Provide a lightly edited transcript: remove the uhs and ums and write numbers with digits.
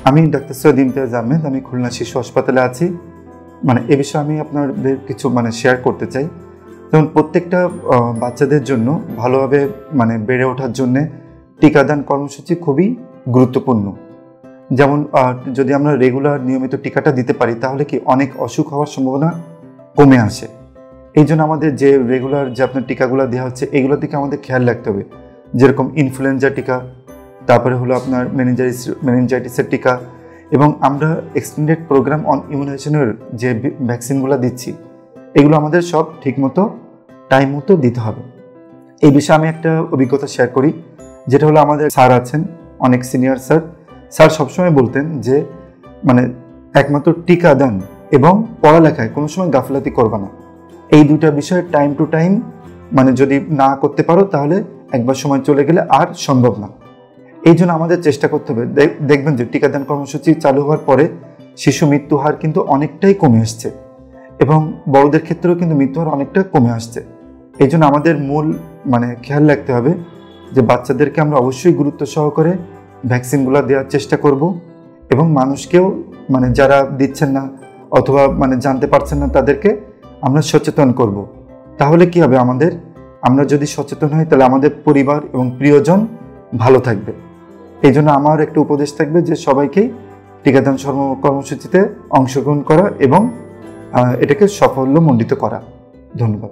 আমি ডাক্তার সৈয়দ ইমতিয়াজ আহমেদ, আমি খুলনা শিশু হাসপাতালে আছি। এ বিষয়ে আমি আপনাদের কিছু শেয়ার করতে চাই। যেমন প্রত্যেকটা বাচ্চাদের জন্য ভালোভাবে বেড়ে ওঠার জন্য টিকাদান কর্মসূচি খুবই গুরুত্বপূর্ণ। যেমন যদি আমরা রেগুলার নিয়মিত টিকাটা দিতে পারি তাহলে কি অনেক অসুখ হওয়ার সম্ভাবনা কমে আসে। এই জন্য আমাদের যে রেগুলার যে আপনার টিকাগুলো দেওয়া হচ্ছে এগুলোর দিকে আমাদের খেয়াল রাখতে হবে। যেরকম ইনফ্লুয়েঞ্জা টিকা, তারপরে হলো আপনার মেনিনজাইটিসের টিকা, এবং আমরা এক্সটেন্ডেড প্রোগ্রাম অন ইমিউনাইজেশনের যে ভ্যাকসিনগুলো দিচ্ছি এগুলো আমাদের সব ঠিকমতো টাইম মতো দিতে হবে। এই বিষয়ে আমি একটা অভিজ্ঞতা শেয়ার করি, যেটা হলো আমাদের স্যার আছেন, অনেক সিনিয়র স্যার সবসময় বলতেন যে একমাত্র টিকাদান এবং পড়ালেখায় কোনো সময় গাফিলতি করবে না। এই দুইটা বিষয় টাইম টু টাইম যদি না করতে পারো তাহলে একবার সময় চলে গেলে আর সম্ভব না। এই জন্য আমাদের চেষ্টা করতে হবে। দেখবেন যে টিকাদান কর্মসূচি চালু হওয়ার পরে শিশু মৃত্যু হার কিন্তু অনেকটাই কমে আসছে এবং বড়দের ক্ষেত্রেও কিন্তু মৃত্যু হার অনেকটা কমে আসছে। এই জন্য আমাদের মূল খেয়াল রাখতে হবে যে বাচ্চাদেরকে আমরা অবশ্যই গুরুত্ব সহকারে ভ্যাকসিনগুলো দেওয়ার চেষ্টা করব এবং মানুষকেও যারা দিচ্ছেন না অথবা জানতে পারছেন না তাদেরকে আমরা সচেতন করব। তাহলে কি হবে, আমরা যদি সচেতন হই তাহলে আমাদের পরিবার এবং প্রিয়জন ভালো থাকবে। এই জন্য আমার একটা উপদেশ থাকবে যে সবাইকেই টিকাদান কর্মসূচিতে অংশগ্রহণ করা এবং এটাকে সাফল্যমণ্ডিত করা। ধন্যবাদ।